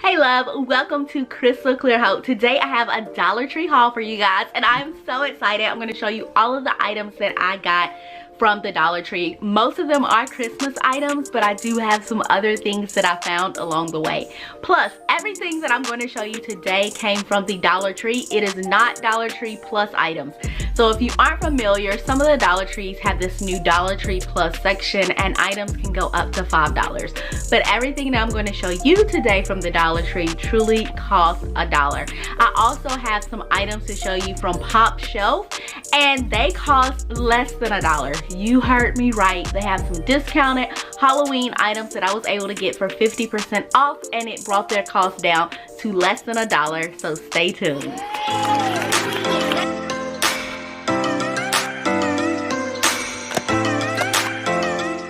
Hey love, welcome to Crystal Clear Hope. Today I have a Dollar Tree haul for you guys and I'm so excited. I'm going to show you all of the items that I got from the Dollar Tree. Most of them are Christmas items, but I do have some other things that I found along the way. Plus, everything that I'm going to show you today came from the Dollar Tree. It is not Dollar Tree Plus items. So if you aren't familiar, some of the Dollar Trees have this new Dollar Tree Plus section and items can go up to $5. But everything that I'm going to show you today from the Dollar Tree truly costs $1. I also have some items to show you from PopShelf and they cost less than $1. You heard me right. They have some discounted Halloween items that I was able to get for 50% off and it brought their cost down to less than $1. So stay tuned.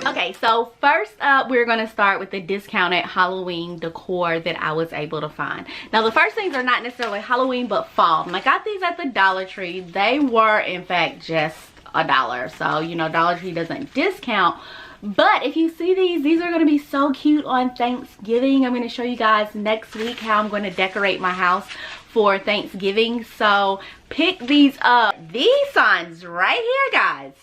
Okay, so first up, we're going to start with the discounted Halloween decor that I was able to find. Now, the first things are not necessarily Halloween, but fall. And I got these at the Dollar Tree. They were, in fact, just $1. So, you know, Dollar Tree doesn't discount. But if you see these are going to be so cute on Thanksgiving. I'm going to show you guys next week how I'm going to decorate my house for Thanksgiving. So, pick these up. These signs right here, guys.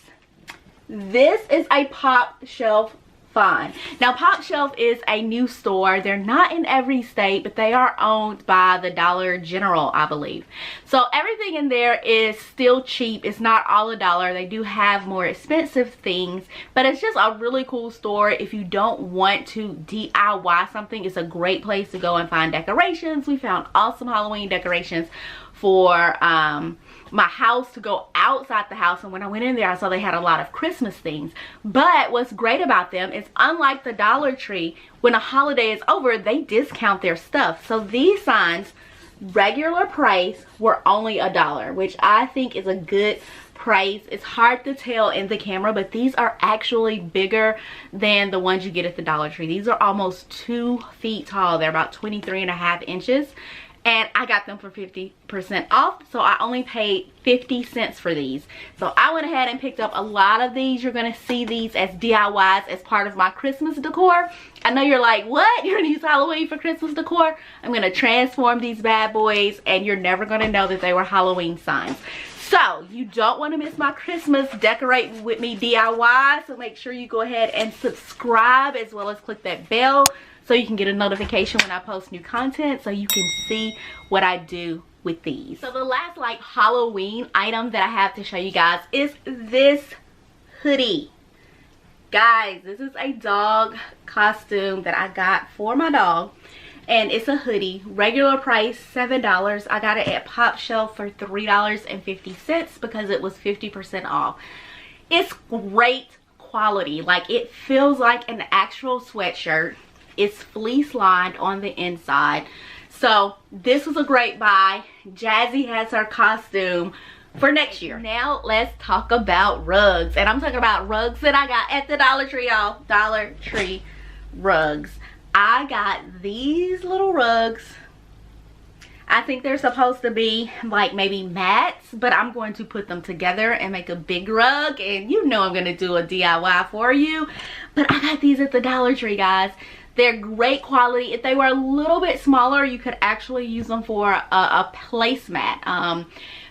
This is a PopShelf find. Now, PopShelf is a new store. They're not in every state, but they are owned by the Dollar General, I believe. So everything in there is still cheap. It's not all $1. They do have more expensive things, but it's just a really cool store. If you don't want to DIY something, it's a great place to go and find decorations. We found awesome Halloween decorations for my house to go outside the house, and when I went in there I saw they had a lot of Christmas things. But what's great about them is, unlike the Dollar Tree, when a holiday is over they discount their stuff. So these signs, regular price, were only $1, which I think is a good price. It's hard to tell in the camera, but these are actually bigger than the ones you get at the Dollar Tree. These are almost 2 feet tall. They're about 23.5 inches. And I got them for 50% off, so I only paid 50 cents for these. So I went ahead and picked up a lot of these. You're going to see these as DIYs as part of my Christmas decor. I know you're like, what? You're going to use Halloween for Christmas decor? I'm going to transform these bad boys, and you're never going to know that they were Halloween signs. So you don't want to miss my Christmas decorate with me DIY, so make sure you go ahead and subscribe, as well as click that bell so you can get a notification when I post new content, so you can see what I do with these. So the last like Halloween item that I have to show you guys is this hoodie. Guys, this is a dog costume that I got for my dog. And it's a hoodie, regular price $7. I got it at PopShelf for $3.50 because it was 50% off. It's great quality. Like, it feels like an actual sweatshirt. It's fleece lined on the inside. So this was a great buy. Jazzy has her costume for next year. Now let's talk about rugs. And I'm talking about rugs that I got at the Dollar Tree, y'all. Dollar Tree rugs. I got these little rugs. I think they're supposed to be like maybe mats, but I'm going to put them together and make a big rug. And you know I'm going to do a DIY for you. But I got these at the Dollar Tree, guys. They're great quality. If they were a little bit smaller, you could actually use them for a placemat.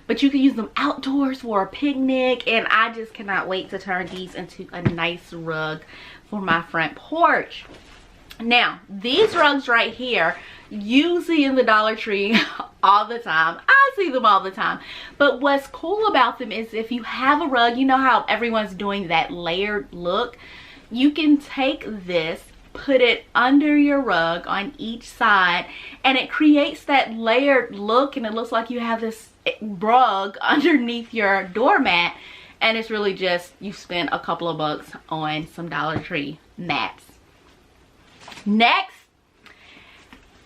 But you can use them outdoors for a picnic. And I just cannot wait to turn these into a nice rug for my front porch. Now, these rugs right here, you see in the Dollar Tree all the time. I see them all the time. But what's cool about them is, if you have a rug, you know how everyone's doing that layered look? You can take this, put it under your rug on each side, and it creates that layered look, and it looks like you have this rug underneath your doormat. And it's really just, you spend a couple of bucks on some Dollar Tree mats. Next,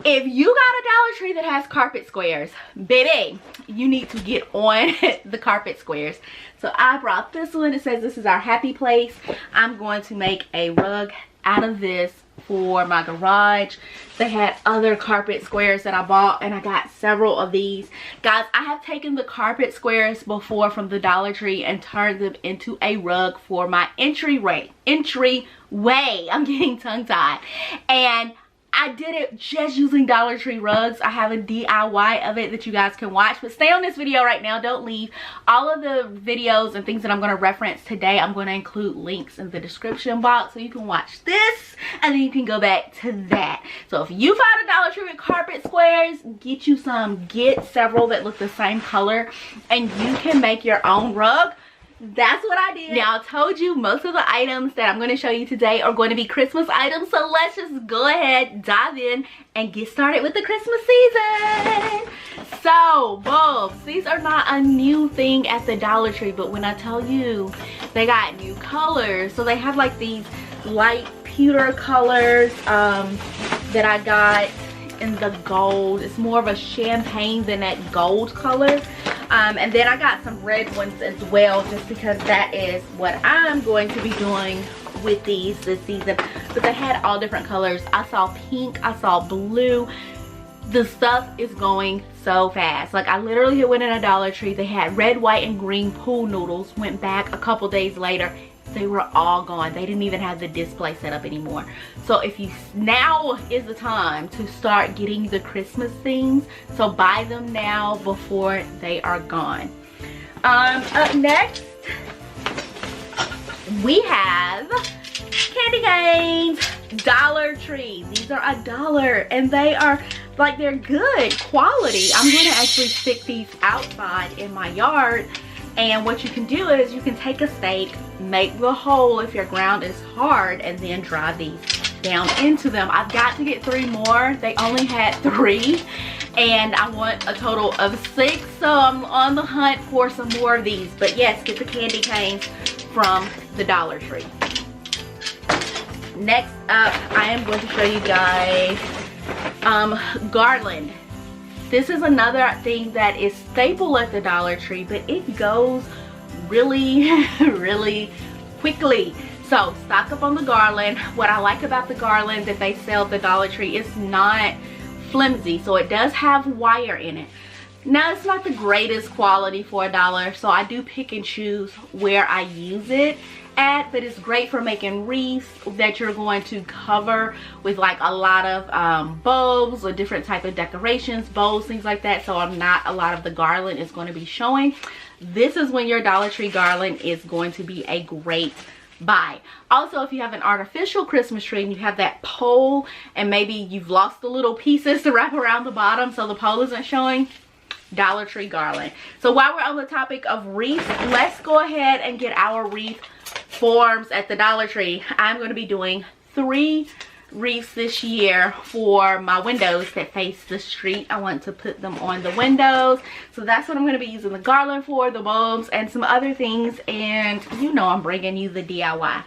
if you got a Dollar Tree that has carpet squares, baby, you need to get on the carpet squares. So I brought this one. It says this is our happy place. I'm going to make a rug out of this for my garage. They had other carpet squares that I bought, and I got several of these. Guys, I have taken the carpet squares before from the Dollar Tree and turned them into a rug for my entryway. I'm getting tongue-tied. And I did it just using Dollar Tree rugs. I have a DIY of it that you guys can watch, but stay on this video right now, don't leave. All of the videos and things that I'm going to reference today, I'm going to include links in the description box so you can watch this and then you can go back to that. So if you find a Dollar Tree with carpet squares, get you some, get several that look the same color, and you can make your own rug. That's what I did. Now, I told you most of the items that I'm going to show you today are going to be Christmas items. So let's just go ahead, dive in, and get started with the Christmas season. So, bulbs. These are not a new thing at the Dollar Tree, but when I tell you, they got new colors. So they have like these light pewter colors that I got in the gold. It's more of a champagne than that gold color. And then I got some red ones as well, just because that is what I'm going to be doing with these this season. But they had all different colors. I saw pink, I saw blue. The stuff is going so fast. Like, I literally went in a Dollar Tree. They had red, white, and green pool noodles. Went back a couple days later. They were all gone. They didn't even have the display set up anymore. So if you, now is the time to start getting the Christmas things. So buy them now before they are gone. Up next, we have candy canes. Dollar Tree. These are $1 and they are like, they're good quality. I'm going to actually stick these outside in my yard. And what you can do is you can take a stake, make the hole if your ground is hard, and then drive these down into them. I've got to get 3 more. They only had 3 and I want a total of 6, so I'm on the hunt for some more of these. But yes, get the candy canes from the Dollar Tree. Next up, I am going to show you guys garland. This is another thing that is staple at the Dollar Tree, but it goes really, really quickly. So stock up on the garland. What I like about the garland that they sell at the Dollar Tree is not flimsy. So it does have wire in it. Now, it's not the greatest quality for $1, so I do pick and choose where I use it at, but it's great for making wreaths that you're going to cover with like a lot of bulbs or different type of decorations, bowls, things like that. So not a lot of the garland is going to be showing. This is when your Dollar Tree garland is going to be a great buy. Also, if you have an artificial Christmas tree and you have that pole and maybe you've lost the little pieces to wrap around the bottom so the pole isn't showing, Dollar Tree garland. So while we're on the topic of wreaths, let's go ahead and get our wreath forms at the Dollar Tree. I'm going to be doing 3 wreaths this year for my windows that face the street. I want to put them on the windows, so that's what I'm going to be using the garland for, the bulbs, and some other things. And you know, I'm bringing you the DIY.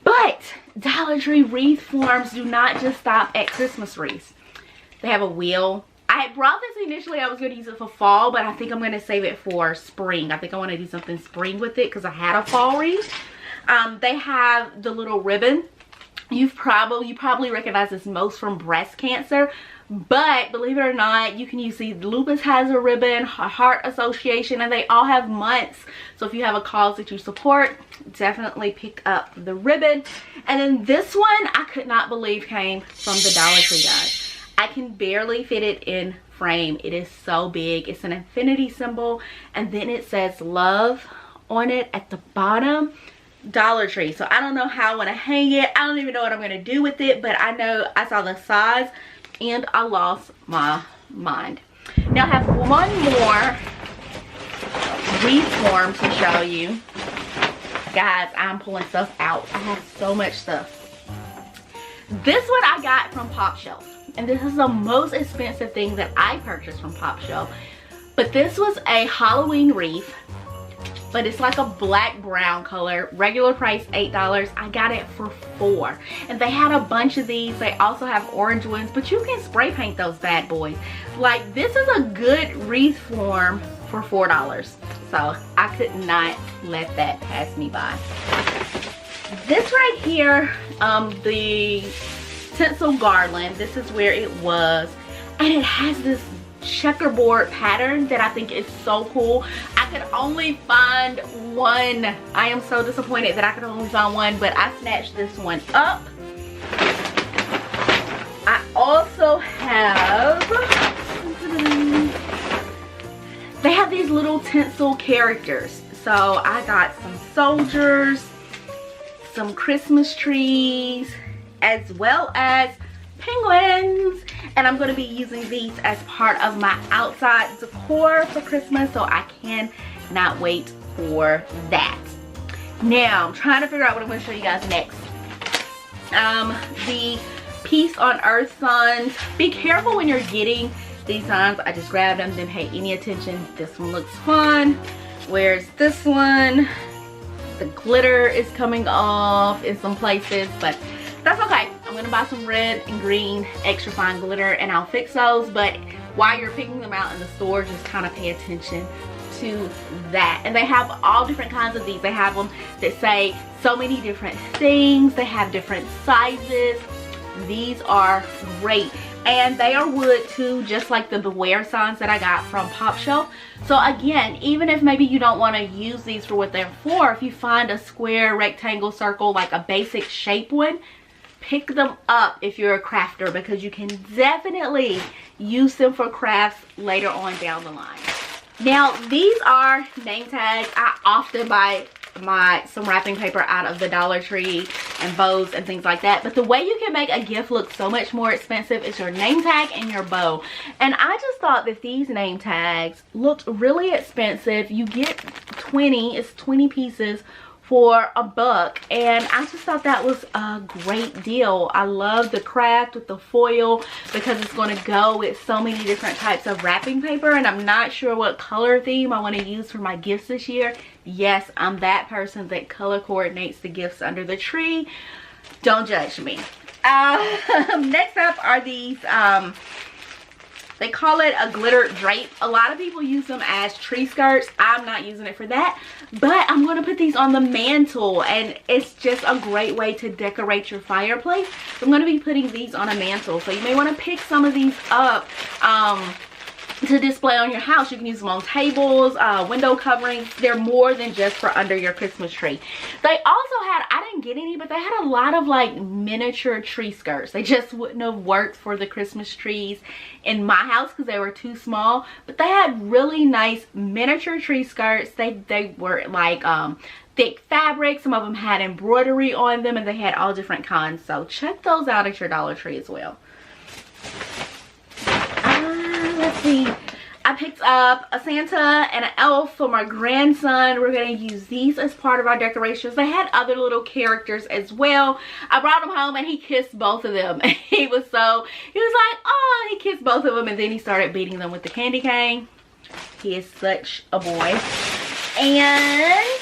But Dollar Tree wreath forms do not just stop at Christmas wreaths. They have a wheel. I brought this initially, I was going to use it for fall, but I think I'm going to save it for spring. I think I want to do something spring with it because I had a fall wreath. They have the little ribbon. You probably recognize this most from breast cancer, but believe it or not, you can use the Lupus has a ribbon, Heart Association, and they all have months. So if you have a cause that you support, definitely pick up the ribbon. And then this one, I could not believe came from the Dollar Tree, guys. I can barely fit it in frame. It is so big. It's an infinity symbol, and then it says love on it at the bottom. Dollar Tree. So I don't know how I want to hang it. I don't even know what I'm going to do with it, but I know I saw the size and I lost my mind. Now I have one more wreath form to show you. Guys, I'm pulling stuff out. I have so much stuff. This one I got from PopShelf. And this is the most expensive thing that I purchased from PopShelf. But this was a Halloween wreath. But it's like a black brown color. Regular price $8. I got it for $4. And they had a bunch of these. They also have orange ones. But you can spray paint those bad boys. Like, this is a good wreath form for $4. So I could not let that pass me by. This right here, the tinsel garland, this is where it was, and it has this checkerboard pattern that I think is so cool. I could only find one. I am so disappointed that I could only find one, but I snatched this one up. also have, they have these little tinsel characters. So I got some soldiers, some Christmas trees, as well as penguins, and I'm going to be using these as part of my outside decor for Christmas, so I cannot wait for that. Now I'm trying to figure out what I'm going to show you guys next. The Peace on Earth signs. Be careful when you're getting these signs. I just grabbed them, didn't pay any attention. This one looks fun. Where's this one? The glitter is coming off in some places, but that's okay. I'm gonna buy some red and green extra fine glitter and I'll fix those, but while you're picking them out in the store, just kind of pay attention to that. And they have all different kinds of these. They have them that say so many different things. They have different sizes. These are great, and they are wood too, just like the Beware signs that I got from PopShelf. So again, even if maybe you don't want to use these for what they're for, if you find a square, rectangle, circle, like a basic shape one, pick them up if you're a crafter, because you can definitely use them for crafts later on down the line. Now these are name tags. I often buy some wrapping paper out of the Dollar Tree and bows and things like that, but the way you can make a gift look so much more expensive is your name tag and your bow. And I just thought that these name tags looked really expensive. You get 20, it's 20 pieces for $1, and I just thought that was a great deal. I love the craft with the foil because it's going to go with so many different types of wrapping paper, and I'm not sure what color theme I want to use for my gifts this year. Yes, I'm that person that color coordinates the gifts under the tree. Don't judge me. Next up are these, they call it a glitter drape. A lot of people use them as tree skirts. I'm not using it for that, but I'm going to put these on the mantle, and it's just a great way to decorate your fireplace. So I'm going to be putting these on a mantle, so you may want to pick some of these up to display on your house. You can use them on tables, window coverings. They're more than just for under your Christmas tree. They also had, I didn't get any, but they had a lot of like miniature tree skirts. They just wouldn't have worked for the Christmas trees in my house because they were too small, but they had really nice miniature tree skirts. They were like thick fabric. Some of them had embroidery on them, and they had all different kinds, so check those out at your Dollar Tree as well. Let's see, I picked up a Santa and an elf for my grandson. We're going to use these as part of our decorations. They had other little characters as well. I brought them home and he kissed both of them. He was like, oh, he kissed both of them, and then he started beating them with the candy cane. He is such a boy. And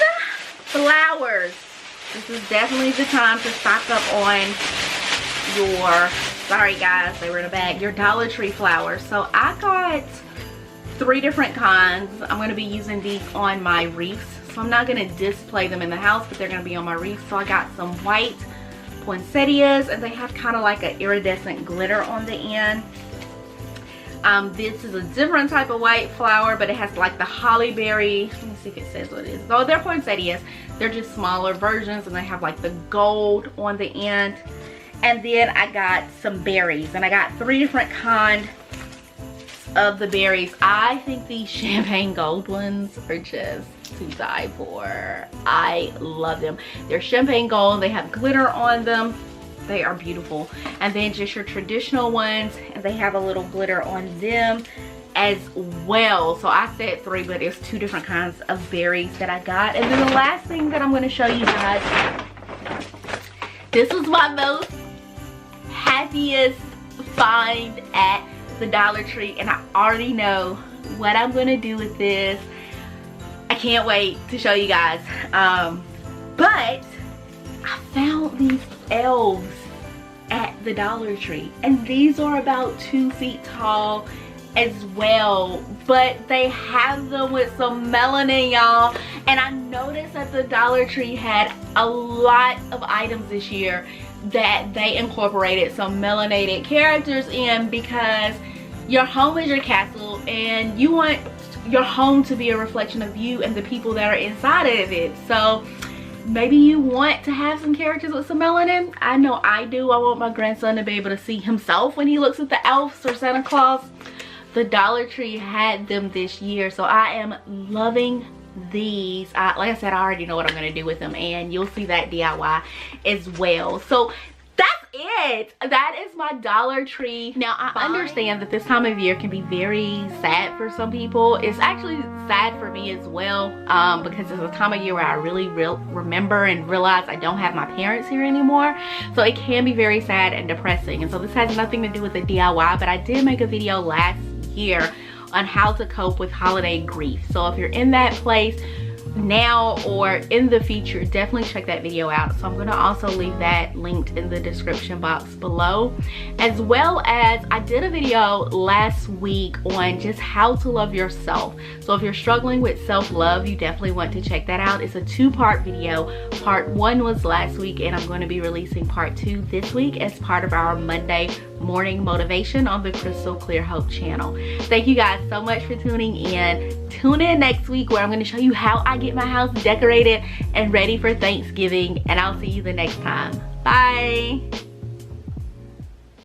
flowers. This is definitely the time to stock up on your, sorry guys, they were in a bag, your Dollar Tree flowers. So I got 3 different kinds. I'm going to be using these on my wreaths. So I'm not going to display them in the house, but they're going to be on my wreaths. So I got some white poinsettias, and they have kind of like an iridescent glitter on the end. This is a different type of white flower, but it has like the holly berry. Let me see if it says what it is. Oh, they're poinsettias. They're just smaller versions, and they have like the gold on the end. And then I got some berries, and I got 3 different kinds of the berries. I think these champagne gold ones are just to die for. I love them. They're champagne gold. They have glitter on them. They are beautiful. And then just your traditional ones, and they have a little glitter on them as well. So I said 3, but it's 2 different kinds of berries that I got. And then the last thing that I'm going to show you guys, this is my most happiest find at the Dollar Tree, and I already know what I'm gonna do with this. I can't wait to show you guys. But I found these elves at the Dollar Tree, and these are about 2 feet tall as well, but they have them with some melanin, y'all. And I noticed that the Dollar Tree had a lot of items this year that they incorporated some melanated characters in, because your home is your castle, and you want your home to be a reflection of you and the people that are inside of it. So maybe you want to have some characters with some melanin. I know I do. I want my grandson to be able to see himself when he looks at the elves or Santa Claus. The Dollar Tree had them this year, so I am loving these. Like I said, I already know what I'm going to do with them, and you'll see that DIY as well. So that's it. That is my Dollar Tree. Now, I understand that this time of year can be very sad for some people. It's actually sad for me as well, because it's a time of year where I really remember and realize I don't have my parents here anymore. So it can be very sad and depressing. And so this has nothing to do with the DIY, but I did make a video last year on how to cope with holiday grief. So if you're in that place now or in the future, definitely check that video out. So I'm going to also leave that linked in the description box below, as well as I did a video last week on just how to love yourself. So if you're struggling with self-love, you definitely want to check that out. It's a two-part video. Part 1 was last week, and I'm going to be releasing part 2 this week as part of our Monday morning motivation on the Crystal Clear Hope channel. Thank you guys so much for tuning in. Tune in next week where I'm going to show you how I get my house decorated and ready for Thanksgiving, and I'll see you the next time. Bye.